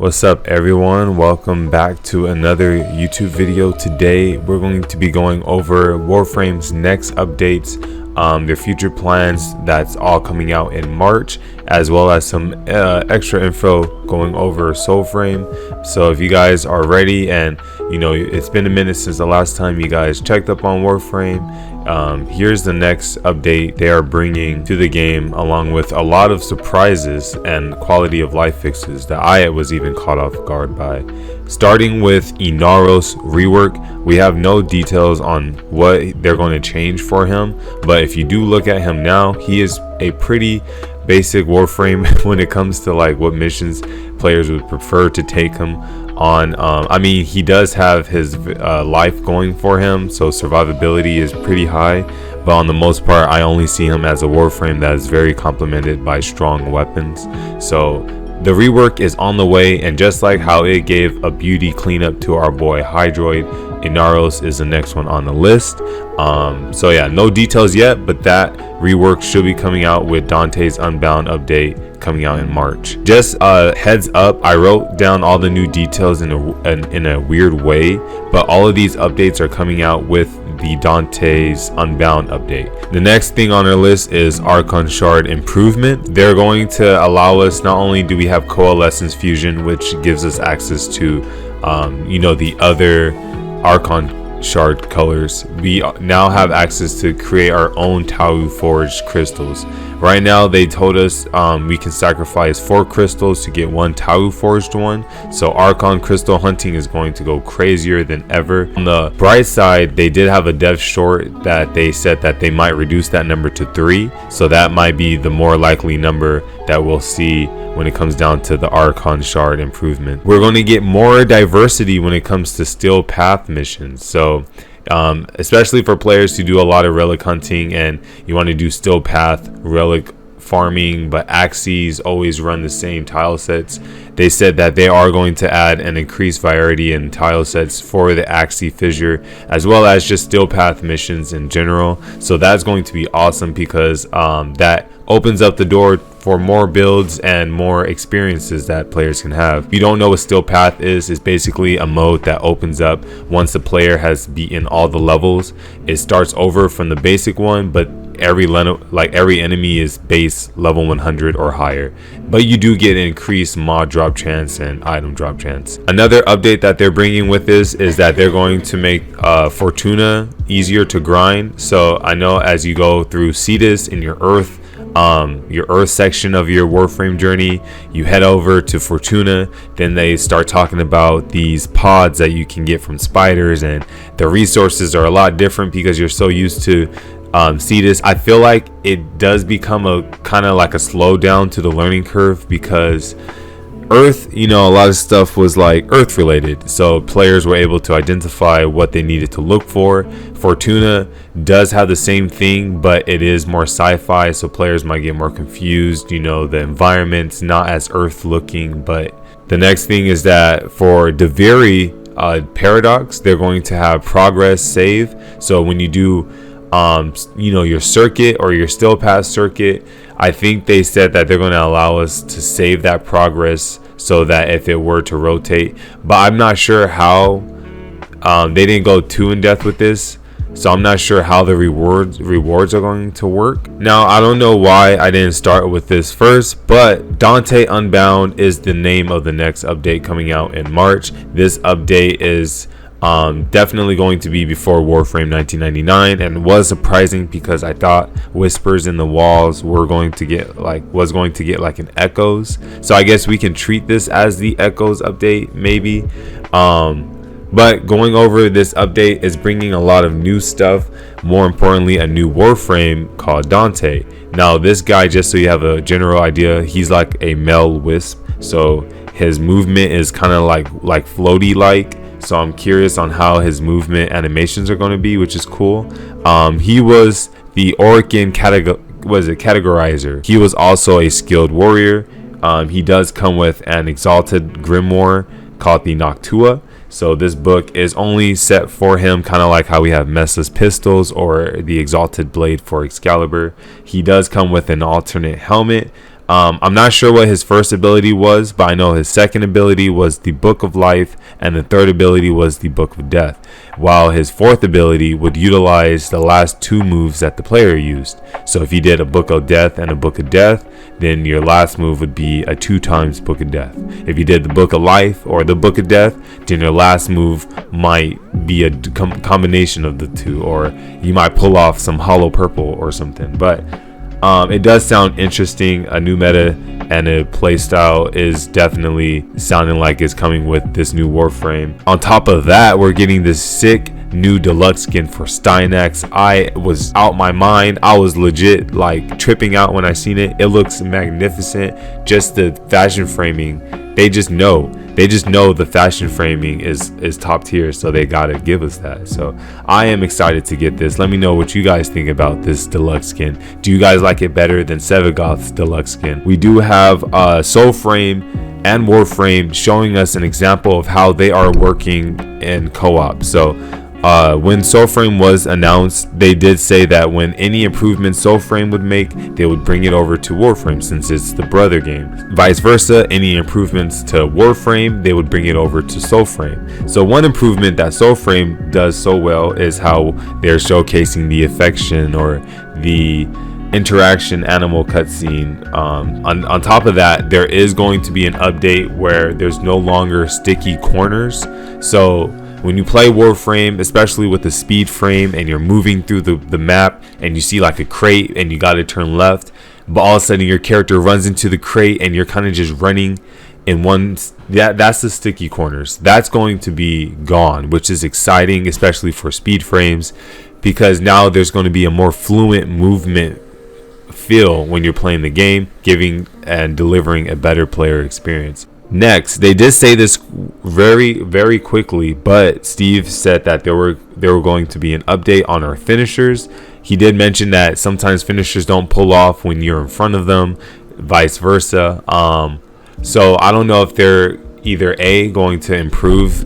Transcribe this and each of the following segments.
What's up everyone, welcome back to another YouTube video. Today we're going to be going over Warframe's next updates, their future plans. That's all coming out in March, as well as some extra info going over Soulframe. So if you guys are ready, and you know it's been a minute since the last time you guys checked up on Warframe, here's the next update they are bringing to the game, along with a lot of surprises and quality of life fixes that I was even caught off guard by. Starting with Inaro's rework, we have no details on what they're going to change for him, but if you do look at him now, he is a pretty basic Warframe when it comes to like what missions players would prefer to take him on. I mean, he does have his life going for him, so survivability is pretty high, but on the most part I only see him as a Warframe that is very complemented by strong weapons. So the rework is on the way, and just like how it gave a beauty cleanup to our boy Hydroid, Inaros is the next one on the list. So yeah, no details yet, but that rework should be coming out with Dante's Unbound update coming out in March. Just heads up, I wrote down all the new details in a weird way, but all of these updates are coming out with the Dante's Unbound update. The next thing on our list is Archon Shard improvement. They're going to allow us, not only do we have Coalescence Fusion, which gives us access to the other Archon Shard colors, we now have access to create our own Tau forged crystals. Right now they told us we can sacrifice 4 crystals to get 1 Tau forged one, so Archon crystal hunting is going to go crazier than ever. On the bright side, they did have a dev short that they said that they might reduce that number to 3, so that might be the more likely number that we'll see when it comes down to the Archon Shard improvement. We're going to get more diversity when it comes to Steel Path missions, so especially for players who do a lot of relic hunting and you want to do Steel Path relic farming, but axes always run the same tile sets. They said that they are going to add an increased variety in tile sets for the Axie Fissure, as well as just Steel Path missions in general. So that's going to be awesome, because that opens up the door for more builds and more experiences that players can have. If you don't know what Steel Path is, it's basically a mode that opens up once the player has beaten all the levels. It starts over from the basic one, but every enemy is base level 100 or higher, but you do get increased mod drop chance and item drop chance. Another update that they're bringing with this is that they're going to make Fortuna easier to grind. So I know as you go through Cetus in your Earth section of your Warframe journey, you head over to Fortuna, then they start talking about these pods that you can get from spiders, and the resources are a lot different because you're so used to Cetus. I feel like it does become a kind of like a slowdown to the learning curve, because Earth, a lot of stuff was like Earth related, so players were able to identify what they needed to look for. Fortuna does have the same thing, but it is more sci-fi, so players might get more confused. The environment's not as Earth looking. But the next thing is that for Deviri Paradox, they're going to have progress save. So when you do your circuit or your Steel Path circuit, I think they said that they're going to allow us to save that progress so that if it were to rotate, but I'm not sure how. They didn't go too in depth with this, so I'm not sure how the rewards are going to work. Now, I don't know why I didn't start with this first, but Dante Unbound is the name of the next update coming out in March. This update is definitely going to be before Warframe 1999, and was surprising because I thought Whispers in the Walls was going to get like an Echoes, so I guess we can treat this as the Echoes update maybe. But going over this update is bringing a lot of new stuff, more importantly a new Warframe called Dante. Now this guy, just so you have a general idea, he's like a male wisp, so his movement is kind of like floaty like. So I'm curious on how his movement animations are going to be, which is cool. He was the Orican categorizer. He was also a skilled warrior. He does come with an exalted grimoire called the Noctua. So this book is only set for him, kind of like how we have Messa's pistols or the exalted blade for Excalibur. He does come with an alternate helmet. I'm not sure what his first ability was, but I know his second ability was the Book of Life, and the third ability was the Book of Death, while his fourth ability would utilize the last two moves that the player used. So if you did a Book of Death and a Book of Death, then your last move would be a 2 times Book of Death. If you did the Book of Life or the Book of Death, then your last move might be a combination of the two, or you might pull off some hollow purple or something. But it does sound interesting. A new meta and a playstyle is definitely sounding like it's coming with this new warframe. On top of that, we're getting this sick new deluxe skin for Stynax. I was out my mind. I was legit like tripping out when I seen it. It looks magnificent. Just the fashion framing, they just know the fashion framing is top tier, so they gotta give us that. So I am excited to get this. Let me know what you guys think about this deluxe skin. Do you guys like it better than Sevagoth's deluxe skin? We do have Soulframe and Warframe showing us an example of how they are working in co-op. So when Soulframe was announced, they did say that when any improvements Soulframe would make, they would bring it over to Warframe since it's the brother game. Vice versa, any improvements to Warframe, they would bring it over to Soulframe. So one improvement that Soulframe does so well is how they're showcasing the affection or the interaction animal cutscene. On top of that, there is going to be an update where there's no longer sticky corners. So when you play Warframe, especially with the speed frame, and you're moving through the map and you see like a crate and you got to turn left, but all of a sudden your character runs into the crate and you're kind of just running in one, that's the sticky corners. That's going to be gone, which is exciting, especially for speed frames, because now there's going to be a more fluent movement feel when you're playing the game, giving and delivering a better player experience. Next, they did say this very quickly, but Steve said that there were going to be an update on our finishers. He did mention that sometimes finishers don't pull off when you're in front of them, vice versa. So I don't know if they're either A, going to improve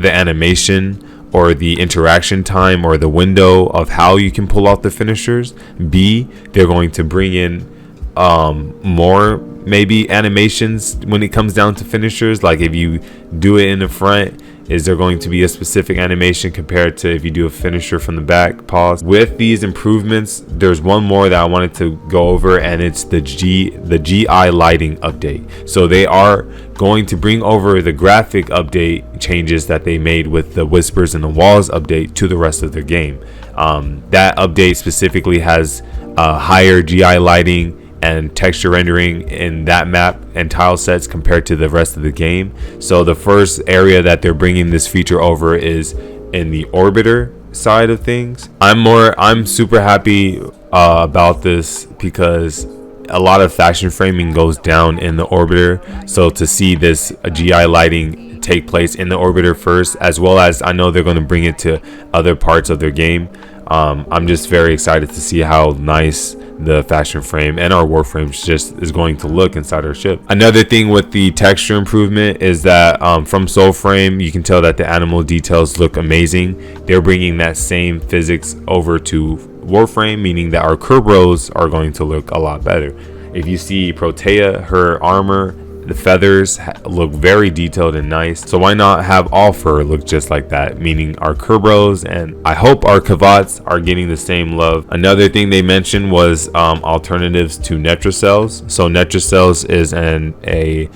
the animation or the interaction time or the window of how you can pull off the finishers. B, they're going to bring in more maybe animations when it comes down to finishers. Like if you do it in the front, is there going to be a specific animation compared to if you do a finisher from the back? Pause. With these improvements, there's one more that I wanted to go over, and it's the GI lighting update. So they are going to bring over the graphic update changes that they made with the Whispers in the Walls update to the rest of their game. That update specifically has higher GI lighting and texture rendering in that map and tile sets compared to the rest of the game. So the first area that they're bringing this feature over is in the orbiter side of things. I'm super happy about this because a lot of fashion framing goes down in the orbiter. So to see this GI lighting take place in the orbiter first, as well as I know they're going to bring it to other parts of their game. I'm just very excited to see how nice the fashion frame and our warframes just is going to look inside our ship. Another thing with the texture improvement is that from Soulframe, you can tell that the animal details look amazing. They're bringing that same physics over to Warframe, meaning that our Kerberos are going to look a lot better. If you see Protea, her armor, the feathers look very detailed and nice. So why not have all fur look just like that, meaning our Kerberos, and I hope our Kavats are getting the same love. Another thing they mentioned was alternatives to Nether Cells. So Nether Cells is a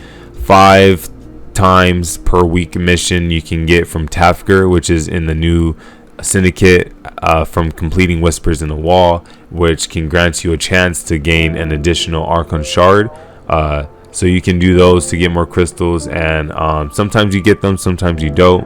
5 times per week mission you can get from Tafgir, which is in the new syndicate, from completing Whispers in the Wall, which can grant you a chance to gain an additional Archon Shard. So you can do those to get more crystals, and sometimes you get them, sometimes you don't.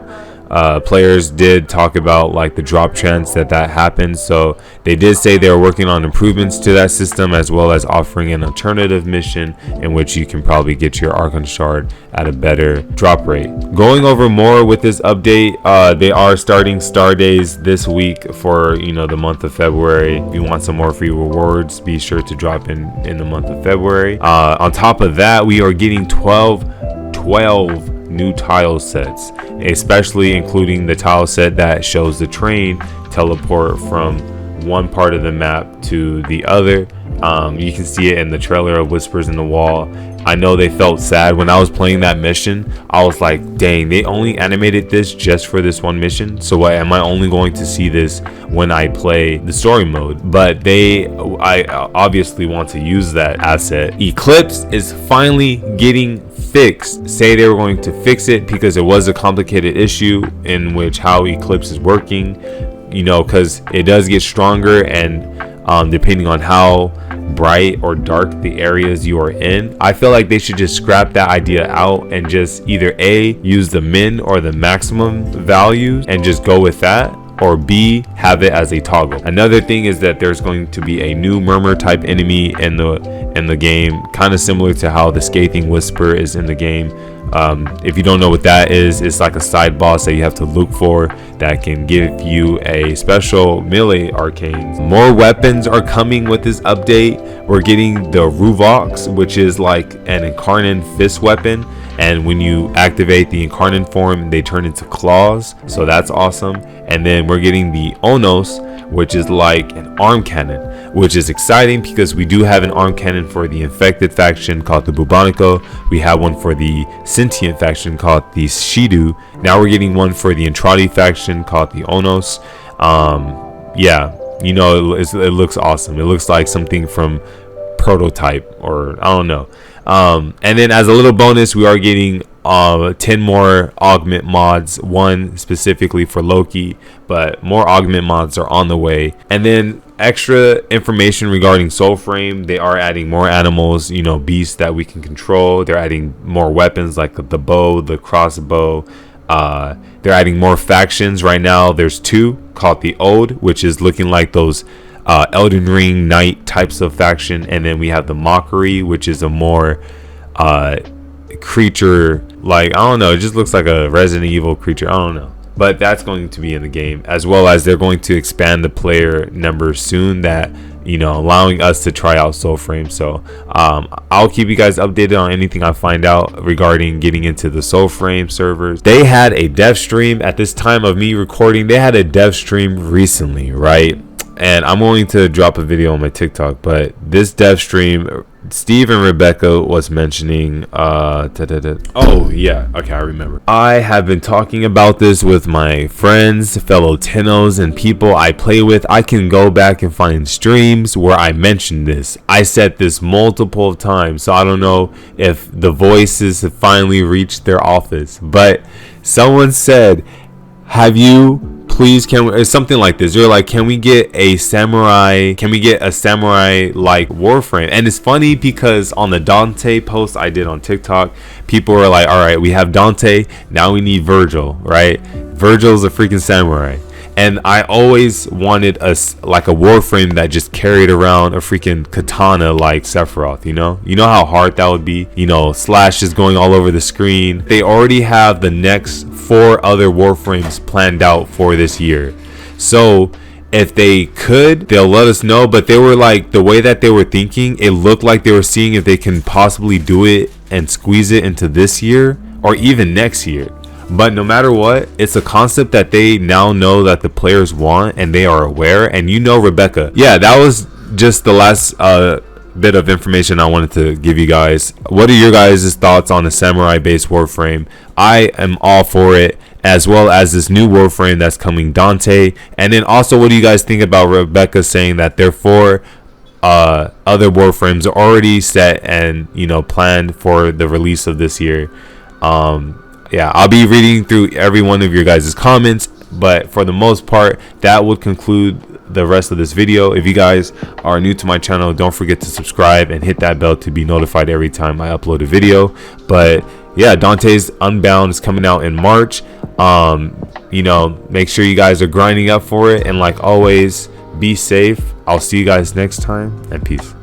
Players did talk about like the drop chance that happens, so they did say they were working on improvements to that system, as well as offering an alternative mission in which you can probably get your Archon Shard at a better drop rate. Going over more with this update, they are starting star days this week for the month of February. If you want some more free rewards, be sure to drop in the month of February. On top of that, we are getting 12 new tile sets, especially including the tile set that shows the train teleport from one part of the map to the other. You can see it in the trailer of Whispers in the Wall. I know they felt sad when I was playing that mission. I was like, dang, they only animated this just for this one mission. So what, am I only going to see this when I play the story mode? But I obviously want to use that asset. Eclipse is finally getting fixed. Say they were going to fix it because it was a complicated issue in which how Eclipse is working, you know, because it does get stronger, and depending on how bright or dark the areas you are in, I feel like they should just scrap that idea out and just either A, use the min or the maximum values and just go with that, or B, have it as a toggle. Another thing is that there's going to be a new murmur type enemy in the game, kind of similar to how the Scathing Whisper is in the game. If you don't know what that is, it's like a side boss that you have to look for that can give you a special melee arcane. More weapons are coming with this update. We're getting the Ruvox, which is like an incarnate fist weapon, and when you activate the incarnate form, they turn into claws, so that's awesome. And then we're getting the Onos, which is like an arm cannon, which is exciting because we do have an arm cannon for the infected faction called the Bubonico. We have one for the sentient faction called the Shidu. Now we're getting one for the Entrati faction called the Onos. Yeah, you know, it looks awesome. It looks like something from Prototype, or I don't know. And then as a little bonus, we are getting 10 more augment mods, one specifically for Loki, but more augment mods are on the way. And then extra information regarding Soulframe. They are adding more animals, you know, beasts that we can control. They're adding more weapons like the bow, the crossbow. They're adding more factions. Right now there's 2 called the Ode, which is looking like those Elden Ring Knight types of faction. And then we have the Mockery, which is a more creature, like, I don't know, it just looks like a Resident Evil creature, I don't know, but that's going to be in the game, as well as they're going to expand the player numbers soon, that, you know, allowing us to try out Soulframe. So I'll keep you guys updated on anything I find out regarding getting into the Soulframe servers. They had a dev stream at this time of me recording. They had a dev stream recently, right? And I'm going to drop a video on my TikTok, but this dev stream, Steve and Rebecca was mentioning, oh yeah, okay, I remember. I have been talking about this with my friends, fellow Tennos, and people I play with. I can go back and find streams where I mentioned this. I said this multiple times, so I don't know if the voices have finally reached their office, but someone said, have you, please, it's something like this. They're like, can we get a samurai like warframe? And it's funny because on the Dante post I did on TikTok, people were like, all right, we have Dante, now we need Virgil, right? Virgil's a freaking samurai. And I always wanted a warframe that just carried around a freaking katana like Sephiroth, you know how hard that would be, you know, slashes going all over the screen. They already have the next 4 other warframes planned out for this year, so if they could, they'll let us know. But they were like, the way that they were thinking, it looked like they were seeing if they can possibly do it and squeeze it into this year or even next year. But no matter what, it's a concept that they now know that the players want, and they are aware. And you know, Rebecca, yeah, that was just the last bit of information I wanted to give you guys. What are your guys' thoughts on the samurai based warframe? I am all for it, as well as this new warframe that's coming, Dante. And then also, what do you guys think about Rebecca saying that there are 4 other warframes are already set and, you know, planned for the release of this year? Yeah, I'll be reading through every one of your guys' comments, but for the most part, that would conclude the rest of this video. If you guys are new to my channel, don't forget to subscribe and hit that bell to be notified every time I upload a video. But yeah, Dante's Unbound is coming out in March. You know, make sure you guys are grinding up for it, and like always, be safe. I'll see you guys next time, and peace.